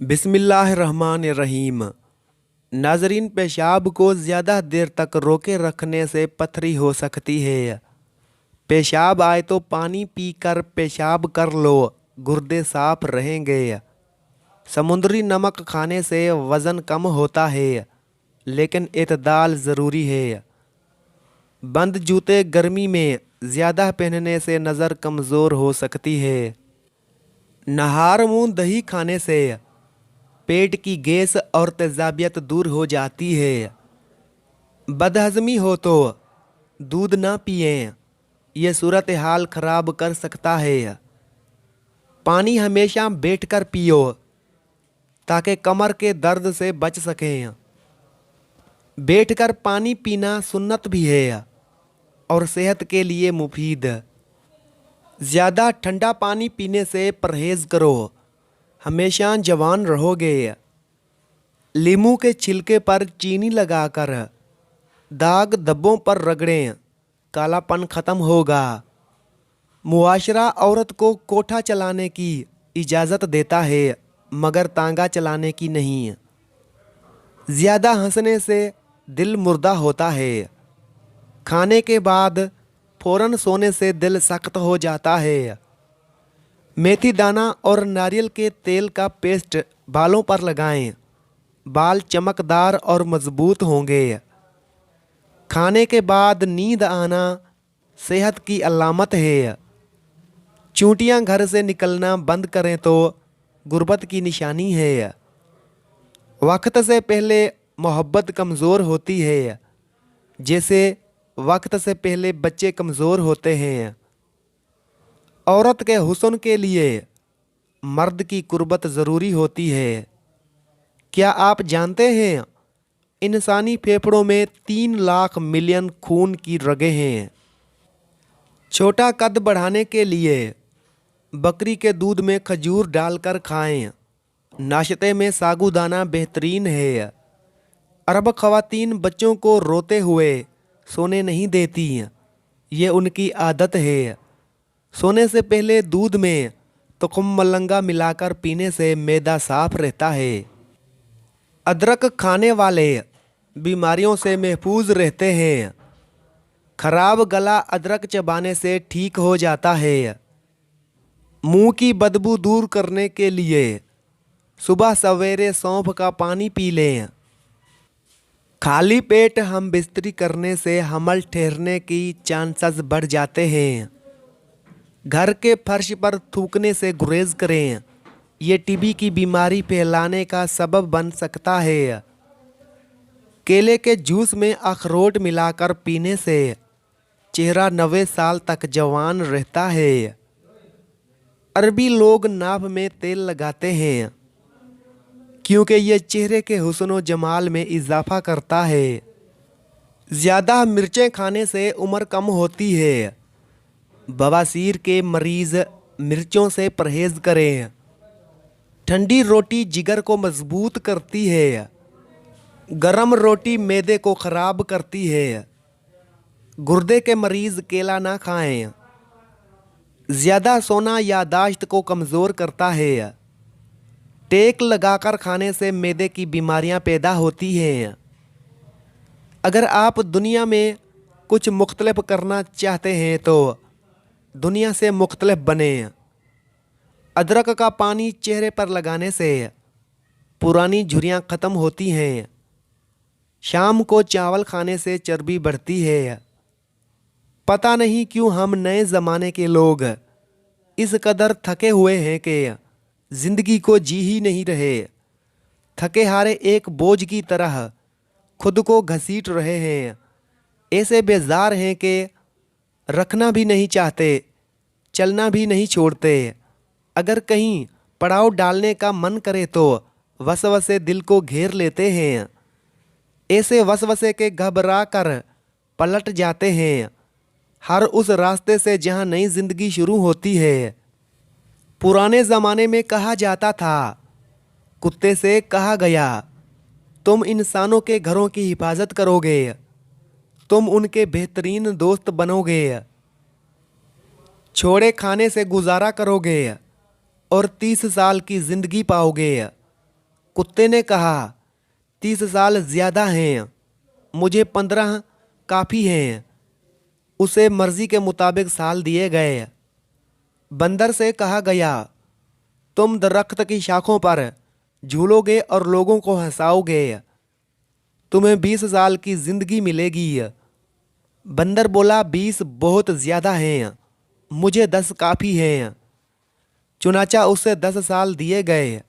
बिस्मिल्लाहिर्रहमानिर्रहीम। नाजरीन, पेशाब को ज़्यादा देर तक रोके रखने से पथरी हो सकती है। पेशाब आए तो पानी पीकर पेशाब कर लो, गुर्दे साफ रहेंगे। समुद्री नमक खाने से वज़न कम होता है, लेकिन एतदाल ज़रूरी है। बंद जूते गर्मी में ज़्यादा पहनने से नज़र कमज़ोर हो सकती है। नहार मुंह दही खाने से पेट की गैस और तेजाबियत दूर हो जाती है। बदहज़मी हो तो दूध ना पिएं, ये सूरत हाल ख़राब कर सकता है। पानी हमेशा बैठकर पियो ताकि कमर के दर्द से बच सकें। बैठकर पानी पीना सुन्नत भी है और सेहत के लिए मुफीद। ज़्यादा ठंडा पानी पीने से परहेज़ करो, हमेशा जवान रहोगे। लीमू के छिलके पर चीनी लगाकर दाग धब्बों पर रगड़ें, कालापन ख़त्म होगा। मुआशरा औरत को कोठा चलाने की इजाज़त देता है, मगर तांगा चलाने की नहीं। ज़्यादा हंसने से दिल मुर्दा होता है। खाने के बाद फ़ौरन सोने से दिल सख्त हो जाता है। मेथी दाना और नारियल के तेल का पेस्ट बालों पर लगाएं, बाल चमकदार और मजबूत होंगे। खाने के बाद नींद आना सेहत की अलामत है। चूंटियां घर से निकलना बंद करें तो गुर्बत की निशानी है। वक्त से पहले मोहब्बत कमज़ोर होती है, जैसे वक्त से पहले बच्चे कमज़ोर होते हैं। औरत के हुस्न के लिए मर्द की कुर्बत ज़रूरी होती है। क्या आप जानते हैं, इंसानी फेफड़ों में 3 लाख मिलियन खून की रगें हैं। छोटा कद बढ़ाने के लिए बकरी के दूध में खजूर डालकर खाएं। नाश्ते में साबूदाना बेहतरीन है। अरब ख़वातीन बच्चों को रोते हुए सोने नहीं देती, ये उनकी आदत है। सोने से पहले दूध में तुखम मलंगा मिलाकर पीने से मैदा साफ रहता है। अदरक खाने वाले बीमारियों से महफूज रहते हैं। खराब गला अदरक चबाने से ठीक हो जाता है। मुंह की बदबू दूर करने के लिए सुबह सवेरे सौंफ का पानी पी लें। खाली पेट हम बिस्तरी करने से हमल ठहरने की चांसेस बढ़ जाते हैं। घर के फर्श पर थूकने से गुरेज करें, ये टीबी की बीमारी फैलाने का सबब बन सकता है। केले के जूस में अखरोट मिलाकर पीने से चेहरा 90 साल तक जवान रहता है। अरबी लोग नाभ में तेल लगाते हैं क्योंकि ये चेहरे के हुस्न व जमाल में इजाफा करता है। ज़्यादा मिर्चें खाने से उम्र कम होती है। बवासीर के मरीज़ मिर्चों से परहेज़ करें। ठंडी रोटी जिगर को मजबूत करती है। गरम रोटी मैदे को ख़राब करती है। गुर्दे के मरीज़ केला ना खाएं। ज़्यादा सोना यादाश्त को कमज़ोर करता है। टेक लगाकर खाने से मैदे की बीमारियां पैदा होती हैं। अगर आप दुनिया में कुछ मुख्तलिफ करना चाहते हैं तो दुनिया से मुख्तलिफ बने। अदरक का पानी चेहरे पर लगाने से पुरानी झुर्रियाँ ख़त्म होती हैं। शाम को चावल खाने से चर्बी बढ़ती है। पता नहीं क्यों हम नए ज़माने के लोग इस कदर थके हुए हैं कि ज़िंदगी को जी ही नहीं रहे। थके हारे एक बोझ की तरह खुद को घसीट रहे हैं। ऐसे बेजार हैं कि रखना भी नहीं चाहते, चलना भी नहीं छोड़ते। अगर कहीं पड़ाव डालने का मन करे तो वसवसे दिल को घेर लेते हैं। ऐसे वसवसे के घबरा कर पलट जाते हैं हर उस रास्ते से जहां नई ज़िंदगी शुरू होती है। पुराने ज़माने में कहा जाता था, कुत्ते से कहा गया, तुम इंसानों के घरों की हिफाजत करोगे, तुम उनके बेहतरीन दोस्त बनोगे, छोड़े खाने से गुजारा करोगे और 30 साल की ज़िंदगी पाओगे। कुत्ते ने कहा, 30 साल ज़्यादा हैं, मुझे 15 काफ़ी हैं। उसे मर्जी के मुताबिक साल दिए गए। बंदर से कहा गया, तुम दरख्त की शाखों पर झूलोगे और लोगों को हंसाओगे, तुम्हें 20 साल की जिंदगी मिलेगी। बंदर बोला, 20 बहुत ज़्यादा हैं, मुझे 10 काफ़ी हैं। चुनाचा उसे 10 साल दिए गए।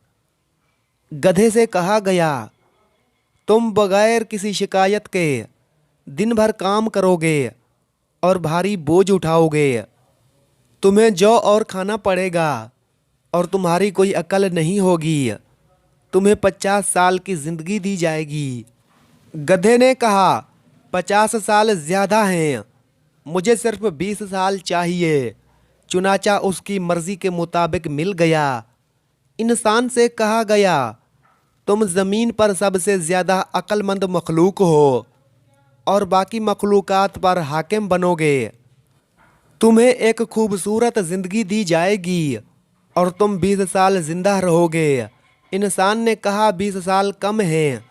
गधे से कहा गया, तुम बगैर किसी शिकायत के दिन भर काम करोगे और भारी बोझ उठाओगे, तुम्हें जौ और खाना पड़ेगा और तुम्हारी कोई अकल नहीं होगी, तुम्हें 50 साल की ज़िंदगी दी जाएगी। गधे ने कहा, 50 साल ज़्यादा हैं, मुझे सिर्फ 20 साल चाहिए। चुनाचा उसकी मर्जी के मुताबिक मिल गया। इंसान से कहा गया, तुम ज़मीन पर सबसे ज़्यादा अक्लमंद मखलूक हो और बाकी मखलूकात पर हाकिम बनोगे। तुम्हें एक खूबसूरत ज़िंदगी दी जाएगी और तुम 20 साल ज़िंदा रहोगे। इंसान ने कहा, 20 साल कम हैं,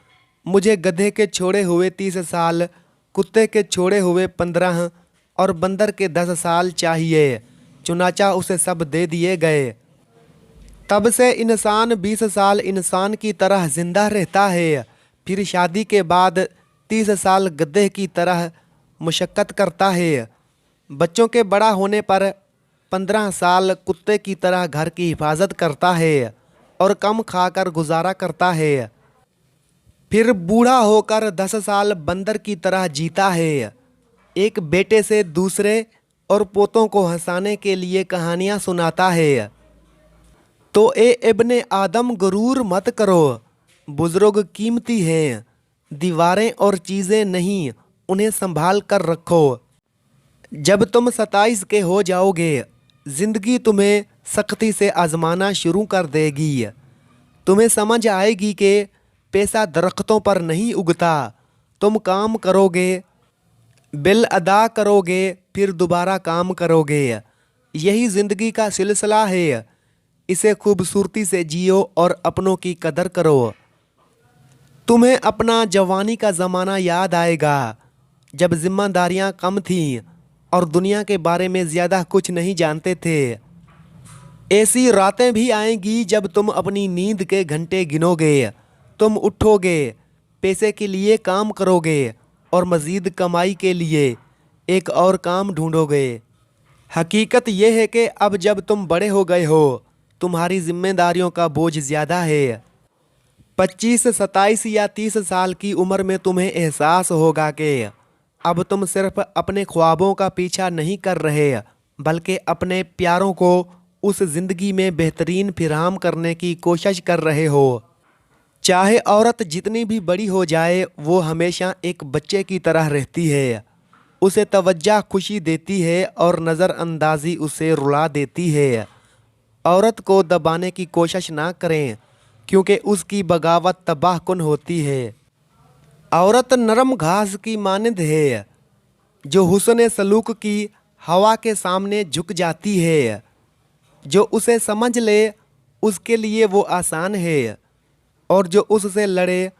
मुझे गधे के छोड़े हुए 30 साल, कुत्ते के छोड़े हुए 15 और बंदर के 10 साल चाहिए। चुनाचा उसे सब दे दिए गए। तब से इंसान 20 साल इंसान की तरह ज़िंदा रहता है। फिर शादी के बाद 30 साल गधे की तरह मुशक्क़त करता है। बच्चों के बड़ा होने पर 15 साल कुत्ते की तरह घर की हिफाजत करता है और कम खाकर गुजारा करता है। फिर बूढ़ा होकर 10 साल बंदर की तरह जीता है। एक बेटे से दूसरे और पोतों को हंसाने के लिए कहानियाँ सुनाता है। तो इब्ने आदम गुरूर मत करो, बुजुर्ग कीमती हैं, दीवारें और चीज़ें नहीं, उन्हें संभाल कर रखो। जब तुम 27 के हो जाओगे, ज़िंदगी तुम्हें सख्ती से आजमाना शुरू कर देगी। तुम्हें समझ आएगी कि पैसा दरख्तों पर नहीं उगता। तुम काम करोगे, बिल अदा करोगे, फिर दोबारा काम करोगे। यही ज़िंदगी का सिलसिला है। इसे खूबसूरती से जियो और अपनों की कदर करो। तुम्हें अपना जवानी का ज़माना याद आएगा, जब जिम्मेदारियां कम थीं और दुनिया के बारे में ज़्यादा कुछ नहीं जानते थे। ऐसी रातें भी आएंगी जब तुम अपनी नींद के घंटे गिनोगे। तुम उठोगे, पैसे के लिए काम करोगे और मज़ीद कमाई के लिए एक और काम ढूंढोगे। हकीकत यह है कि अब जब तुम बड़े हो गए हो, तुम्हारी जिम्मेदारियों का बोझ ज़्यादा है। 25, 27 या 30 साल की उम्र में तुम्हें एहसास होगा कि अब तुम सिर्फ अपने ख्वाबों का पीछा नहीं कर रहे, बल्कि अपने प्यारों को उस ज़िंदगी में बेहतरीन फराहम करने की कोशिश कर रहे हो। चाहे औरत जितनी भी बड़ी हो जाए, वो हमेशा एक बच्चे की तरह रहती है। उसे तवज्जो खुशी देती है और नज़रअंदाजी उसे रुला देती है। औरत को दबाने की कोशिश ना करें, क्योंकि उसकी बगावत तबाहकुन होती है। औरत नरम घास की मानद है, जो हुस्न सलूक की हवा के सामने झुक जाती है। जो उसे समझ ले, उसके लिए वो आसान है, और जो उससे लड़े,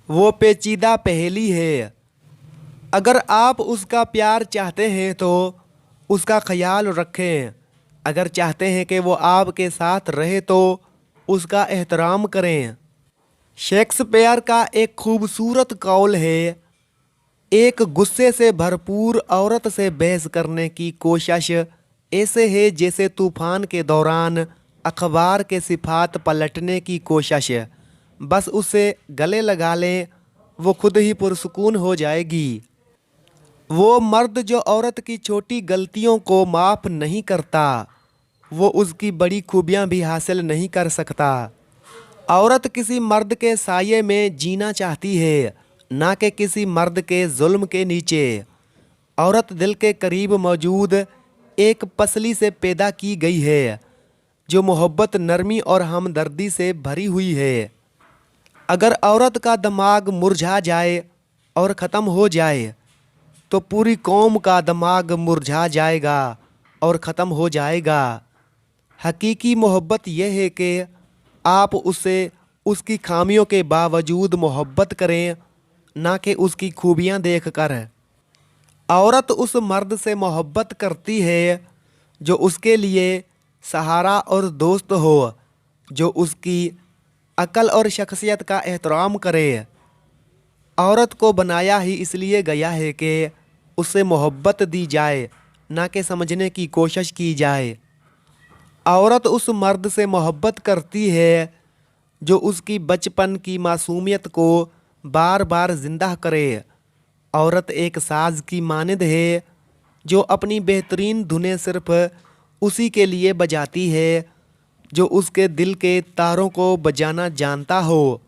वो पेचीदा पहेली है। अगर आप उसका प्यार चाहते हैं तो उसका ख्याल रखें। अगर चाहते हैं कि वो आपके साथ रहे तो उसका एहतराम करें। शेक्सपियर का एक खूबसूरत कौल है, एक गुस्से से भरपूर औरत से बहस करने की कोशिश ऐसे है जैसे तूफान के दौरान अखबार के सिफात पलटने की कोशिश। बस उसे गले लगा लें, वो खुद ही पुरसुकून हो जाएगी। वो मर्द जो औरत की छोटी गलतियों को माफ़ नहीं करता, वो उसकी बड़ी खूबियाँ भी हासिल नहीं कर सकता। औरत किसी मर्द के साये में जीना चाहती है, ना कि किसी मर्द के जुल्म के नीचे। औरत दिल के करीब मौजूद एक पसली से पैदा की गई है, जो मोहब्बत, नरमी और हमदर्दी से भरी हुई है। अगर औरत का दिमाग मुरझा जाए और ख़त्म हो जाए, तो पूरी कौम का दिमाग मुरझा जाएगा और ख़त्म हो जाएगा। हकीकी मोहब्बत यह है कि आप उसे उसकी खामियों के बावजूद मोहब्बत करें, ना कि उसकी खूबियाँ देखकर। औरत उस मर्द से मोहब्बत करती है जो उसके लिए सहारा और दोस्त हो, जो उसकी अक्ल और शख्सियत का एहतराम करे। औरत को बनाया ही इसलिए गया है कि उससे मोहब्बत दी जाए, ना कि समझने की कोशिश की जाए। औरत उस मर्द से मोहब्बत करती है जो उसकी बचपन की मासूमियत को बार बार जिंदा करे। औरत एक साज की मानद है जो अपनी बेहतरीन धुनें सिर्फ उसी के लिए बजाती है जो उसके दिल के तारों को बजाना जानता हो।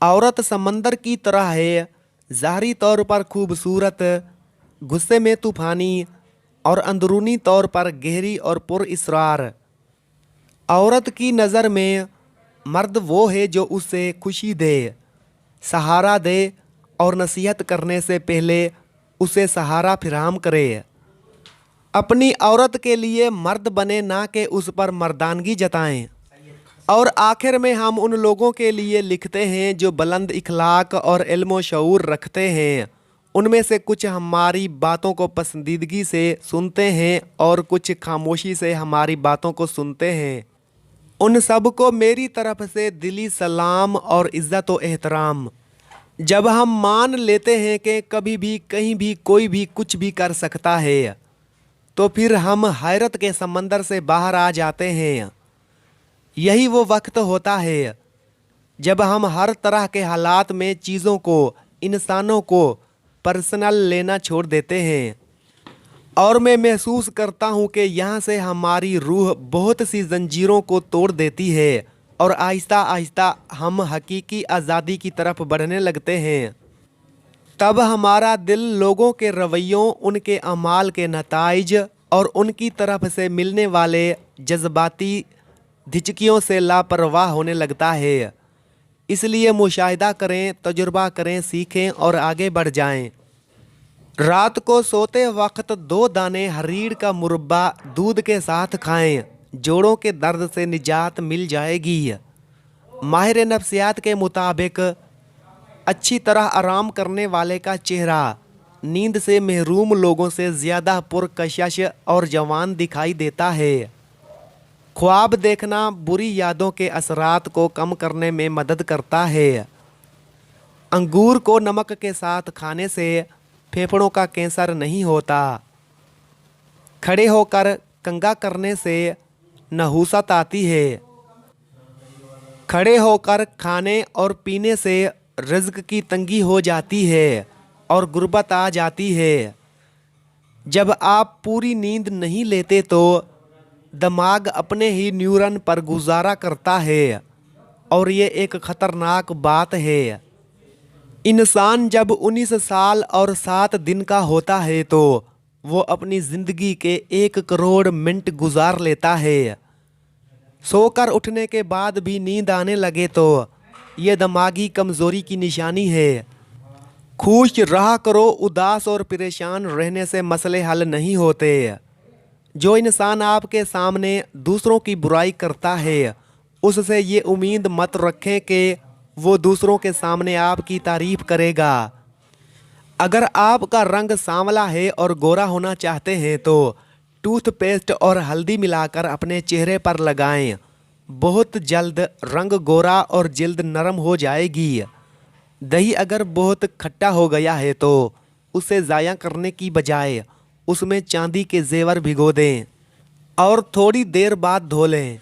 औरत समंदर की तरह है, ज़ाहरी तौर पर खूबसूरत, गुस्से में तूफ़ानी और अंदरूनी तौर पर गहरी और पुरअसरार। औरत की नज़र में मर्द वो है जो उसे खुशी दे, सहारा दे और नसीहत करने से पहले उसे सहारा फराहम करे। अपनी औरत के लिए मर्द बने, ना कि उस पर मर्दानगी जताएं। और आखिर में हम उन लोगों के लिए लिखते हैं जो बुलंद इखलाक और इल्म शऊर रखते हैं। उनमें से कुछ हमारी बातों को पसंदीदगी से सुनते हैं और कुछ खामोशी से हमारी बातों को सुनते हैं। उन सब को मेरी तरफ से दिली सलाम और इज़्ज़त व एहतराम। जब हम मान लेते हैं कि कभी भी कहीं भी कोई भी कुछ भी कर सकता है, तो फिर हम हैरत के समंदर से बाहर आ जाते हैं। यही वो वक्त होता है जब हम हर तरह के हालात में चीज़ों को, इंसानों को पर्सनल लेना छोड़ देते हैं। और मैं महसूस करता हूँ कि यहाँ से हमारी रूह बहुत सी जंजीरों को तोड़ देती है और आहिस्ता आहिस्ता हम हकीकी आज़ादी की तरफ बढ़ने लगते हैं। तब हमारा दिल लोगों के रवैयों, उनके अमाल के नताइज और उनकी तरफ से मिलने वाले जज्बाती धिचकियों से लापरवाह होने लगता है। इसलिए मुशाहिदा करें, तजुर्बा करें, सीखें और आगे बढ़ जाएं। रात को सोते वक्त 2 दाने हरीड़ का मुरब्बा दूध के साथ खाएं, जोड़ों के दर्द से निजात मिल जाएगी। माहिर नफ्सियात के मुताबिक अच्छी तरह आराम करने वाले का चेहरा नींद से महरूम लोगों से ज़्यादा पुरकशिश और जवान दिखाई देता है। ख्वाब देखना बुरी यादों के असरात को कम करने में मदद करता है। अंगूर को नमक के साथ खाने से फेफड़ों का कैंसर नहीं होता। खड़े होकर कंघा करने से नहुसत आती है। खड़े होकर खाने और पीने से रिज़्क की तंगी हो जाती है और गुर्बत आ जाती है। जब आप पूरी नींद नहीं लेते तो दिमाग अपने ही न्यूरन पर गुजारा करता है और ये एक ख़तरनाक बात है। इंसान जब 19 साल और 7 दिन का होता है तो वो अपनी ज़िंदगी के 1 करोड़ मिनट गुजार लेता है। सोकर उठने के बाद भी नींद आने लगे तो ये दिमागी कमज़ोरी की निशानी है। खुश रहा करो, उदास और परेशान रहने से मसले हल नहीं होते। जो इंसान आपके सामने दूसरों की बुराई करता है, उससे ये उम्मीद मत रखें कि वो दूसरों के सामने आपकी तारीफ करेगा। अगर आपका रंग सांवला है और गोरा होना चाहते हैं तो टूथपेस्ट और हल्दी मिलाकर अपने चेहरे पर लगाएं। बहुत जल्द रंग गोरा और जल्द नरम हो जाएगी। दही अगर बहुत खट्टा हो गया है तो उसे ज़ाया करने की बजाय उसमें चांदी के जेवर भिगो दें और थोड़ी देर बाद धो लें।